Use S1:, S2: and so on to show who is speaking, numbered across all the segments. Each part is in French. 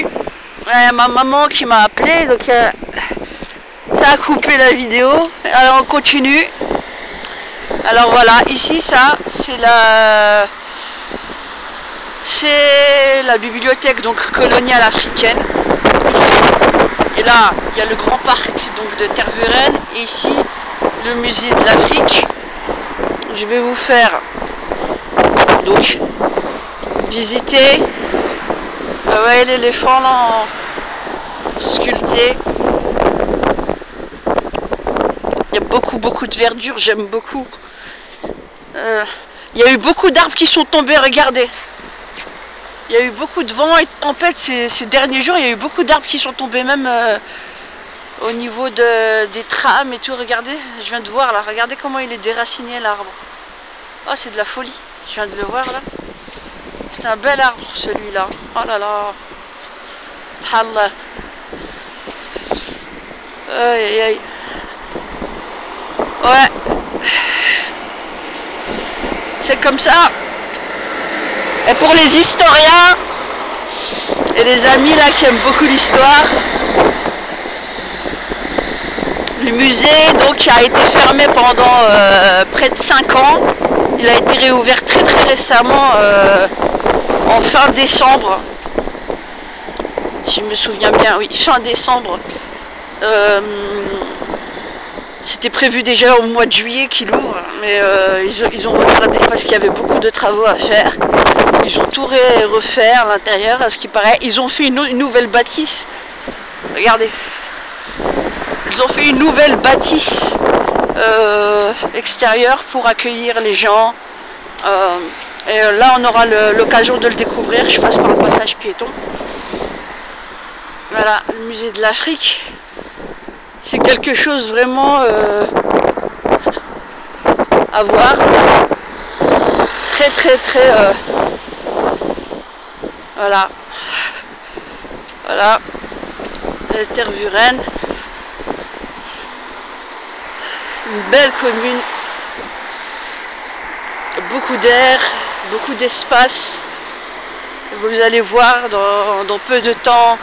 S1: Ouais, ma maman qui m'a appelé, donc ça a coupé la vidéo. Alors on continue. Alors voilà, ici ça c'est la bibliothèque donc coloniale africaine ici. Et là il y a le grand parc donc de Tervuren et ici le musée de l'Afrique. Je vais vous faire donc visiter. Ouais, l'éléphant là sculpté. Il y a beaucoup de verdure, j'aime beaucoup. Il y a eu beaucoup d'arbres qui sont tombés, regardez. Il y a eu beaucoup de vent et de tempête ces derniers jours. Il y a eu beaucoup d'arbres qui sont tombés, même au niveau des trams et tout. Regardez, je viens de voir là, regardez comment il est déraciné l'arbre. Oh, c'est de la folie, je viens de le voir là. C'est un bel arbre celui-là. Oh là là. Allah. Aïe aïe. Ouais. C'est comme ça. Et pour les historiens et les amis là qui aiment beaucoup l'histoire, le musée donc a été fermé pendant près de 5 ans. Il a été réouvert très récemment en fin décembre. Si je me souviens bien, oui, fin décembre. C'était prévu déjà au mois de juillet qu'il ouvre, mais ils ont retardé parce qu'il y avait beaucoup de travaux à faire. Ils ont tout refait à l'intérieur, à ce qui paraît. Ils ont fait une nouvelle bâtisse. Regardez. Ils ont fait une nouvelle bâtisse extérieure pour accueillir les gens. Et là, on aura l'occasion de le découvrir. Je passe par le passage piéton. Voilà, le musée de l'Afrique. C'est quelque chose vraiment à voir. Très voilà. Voilà. Tervuren. Une belle commune. Beaucoup d'air, beaucoup d'espace. Vous allez voir dans peu de temps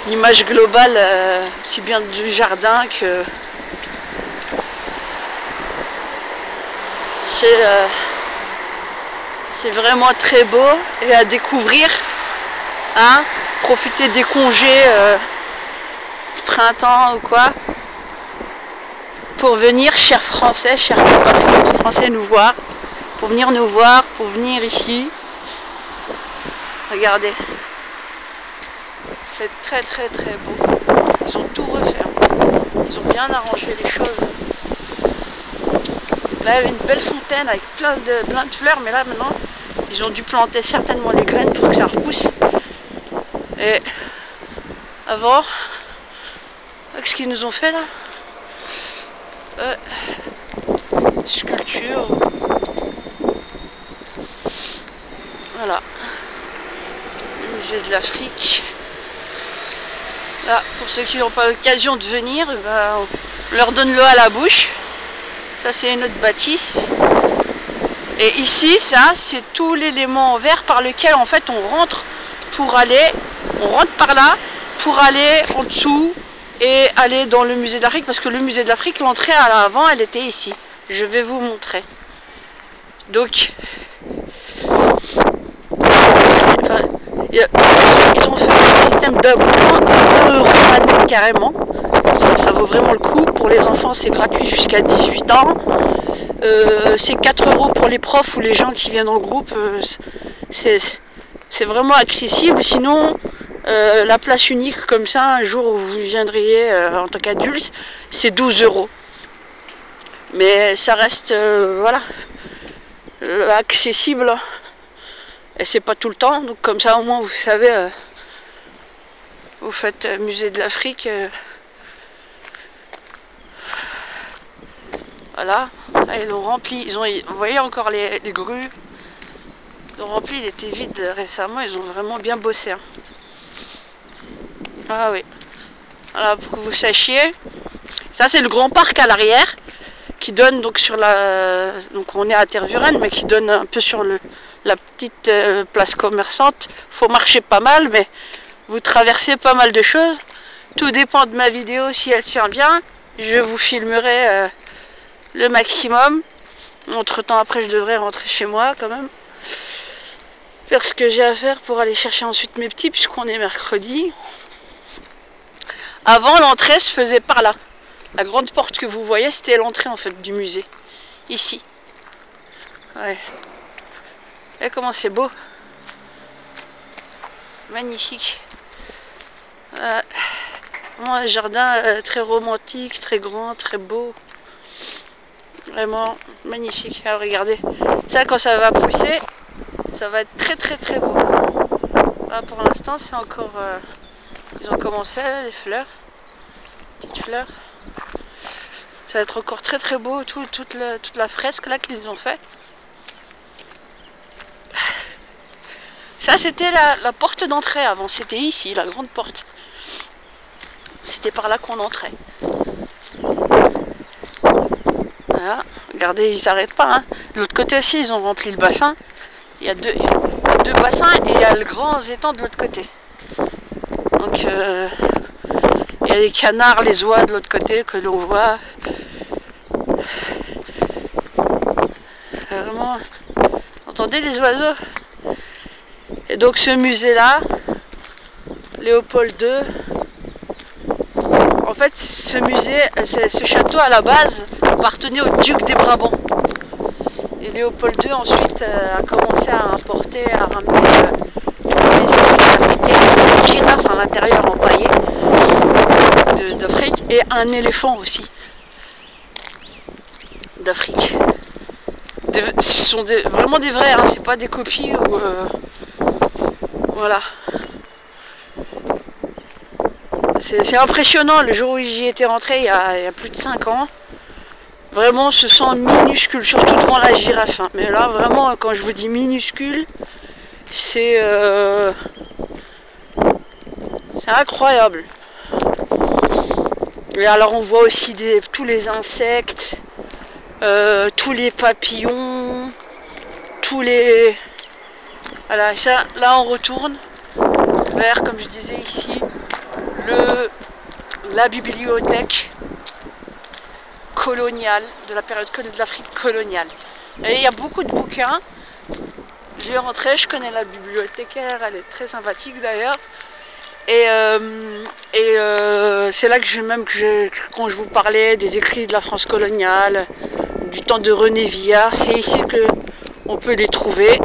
S1: l'image globale, aussi bien du jardin que c'est vraiment très beau et à découvrir, hein, profiter des congés de printemps ou quoi, pour venir, chers Français, chers compatriotes français, nous voir, pour venir nous voir, pour venir ici. Regardez. C'est très beau. Ils ont tout refait. Ils ont bien arrangé les choses. Là, il y avait une belle fontaine avec plein de fleurs, mais là maintenant, ils ont dû planter certainement les graines pour que ça repousse. Et avant, avec ce qu'ils nous ont fait là, sculpture. Voilà. Le musée de l'Afrique. Là, pour ceux qui n'ont pas l'occasion de venir, ben, on leur donne l'eau à la bouche. Ça, c'est une autre bâtisse. Et ici, ça, c'est tout l'élément en verre par lequel, en fait, on rentre par là pour aller en dessous et aller dans le musée de l'Afrique. Parce que le musée de l'Afrique, l'entrée à l'avant, elle était ici. Je vais vous montrer. Donc, ils ont fait un système d'abonnement à 1 € l'année carrément. Ça vaut vraiment le coup. Pour les enfants, c'est gratuit jusqu'à 18 ans. C'est 4 € pour les profs ou les gens qui viennent en groupe. C'est vraiment accessible. Sinon, la place unique comme ça, un jour où vous viendriez en tant qu'adulte, c'est 12 €. Mais ça reste voilà, accessible. Et c'est pas tout le temps, donc comme ça au moins vous savez, vous faites musée de l'Afrique. Voilà, là ils l'ont rempli, vous voyez encore les grues, ils l'ont rempli, il était vide récemment, ils ont vraiment bien bossé. Hein. Ah oui, voilà pour que vous sachiez, ça c'est le grand parc à l'arrière, qui donne donc sur donc on est à Tervuren, mais qui donne un peu sur le la petite place commerçante. Faut marcher pas mal, mais vous traversez pas mal de choses. Tout dépend de ma vidéo, si elle tient bien. Je vous filmerai le maximum. Entre temps, après, je devrais rentrer chez moi quand même. Faire ce que j'ai à faire pour aller chercher ensuite mes petits, puisqu'on est mercredi. Avant, l'entrée se faisait par là. La grande porte que vous voyez, c'était l'entrée en fait du musée. Ici. Ouais. Et comment c'est beau. Magnifique. Un jardin très romantique, très grand, très beau. Vraiment magnifique. Alors regardez. Ça, quand ça va pousser, ça va être très très très beau. Là, pour l'instant, c'est encore... ils ont commencé, les fleurs. Petites fleurs. Ça va être encore très très beau, toute la fresque là qu'ils ont fait. Ça, c'était la porte d'entrée avant. C'était ici, la grande porte. C'était par là qu'on entrait. Voilà. Regardez, ils s'arrêtent pas. Hein. De l'autre côté aussi, ils ont rempli le bassin. Il y a deux bassins et il y a le grand étang de l'autre côté. Donc, il y a les canards, les oies de l'autre côté que l'on voit. Vraiment, entendez les oiseaux. Et donc ce musée-là, Léopold II, en fait ce musée, ce château à la base appartenait au duc des Brabants. Et Léopold II ensuite a commencé à importer, à ramener les girafes à l'intérieur empaillé d'Afrique et un éléphant aussi d'Afrique. Ce sont vraiment des vrais, hein, c'est pas des copies ou voilà. C'est impressionnant. Le jour où j'y étais rentré il y a plus de 5 ans, vraiment on se sent minuscule, surtout devant la girafe. Hein. Mais là vraiment, quand je vous dis minuscule, c'est incroyable. Et alors on voit aussi tous les insectes, tous les papillons, tous les... Voilà, ça, là on retourne vers, comme je disais ici, la bibliothèque coloniale, de la période de l'Afrique coloniale. Et il y a beaucoup de bouquins. Je vais rentrer, je connais la bibliothécaire, elle est très sympathique d'ailleurs. Et c'est là que quand je vous parlais des écrits de la France coloniale, du temps de René Villard, c'est ici que on peut les trouver.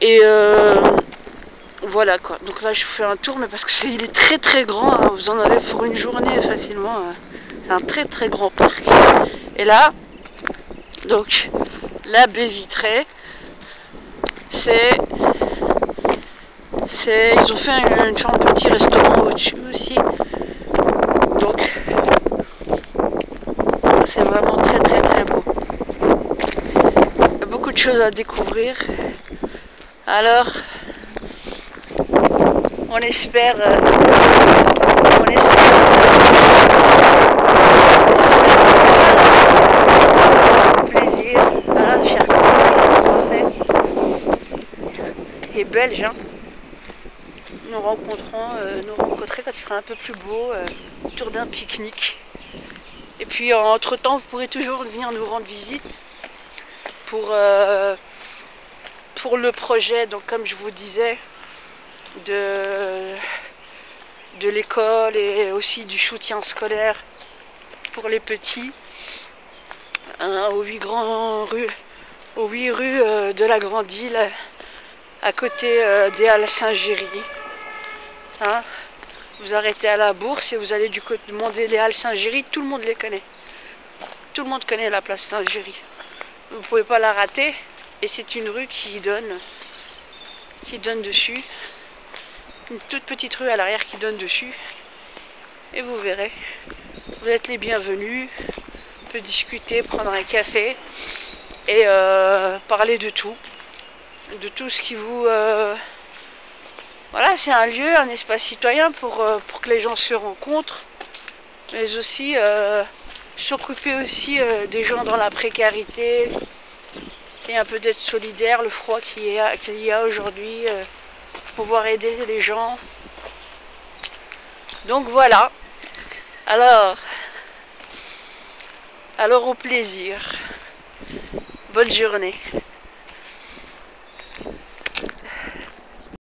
S1: Et voilà quoi. Donc là je vous fais un tour, mais parce qu'il est très très grand, hein, vous en avez pour une journée facilement. C'est un très très grand parc. Et là, donc la baie vitrée, ils ont fait une forme de petit restaurant au-dessus aussi. Donc c'est vraiment très très très beau. Il y a beaucoup de choses à découvrir. Alors on espère plaisir, hein, chers collègues français et belges, hein. Nous rencontrer quand il fera un peu plus beau, autour d'un pique-nique. Et puis entre temps vous pourrez toujours venir nous rendre visite pour le projet, donc comme je vous disais, de l'école et aussi du soutien scolaire pour les petits, hein, aux 8 rues de la Grande Île, à côté des Halles Saint-Géry. Hein, vous arrêtez à la Bourse et vous allez du côté demander les Halles Saint-Géry, tout le monde les connaît. Tout le monde connaît la place Saint-Géry. Vous ne pouvez pas la rater. Et c'est une rue qui donne dessus. Une toute petite rue à l'arrière qui donne dessus. Et vous verrez. Vous êtes les bienvenus. On peut discuter, prendre un café. Et parler de tout. De tout ce qui vous... Voilà, c'est un lieu, un espace citoyen pour que les gens se rencontrent. Mais aussi s'occuper aussi des gens dans la précarité. et un peu d'être solidaire, le froid qu'il y a aujourd'hui, pouvoir aider les gens. Donc voilà. Alors au plaisir. Bonne journée.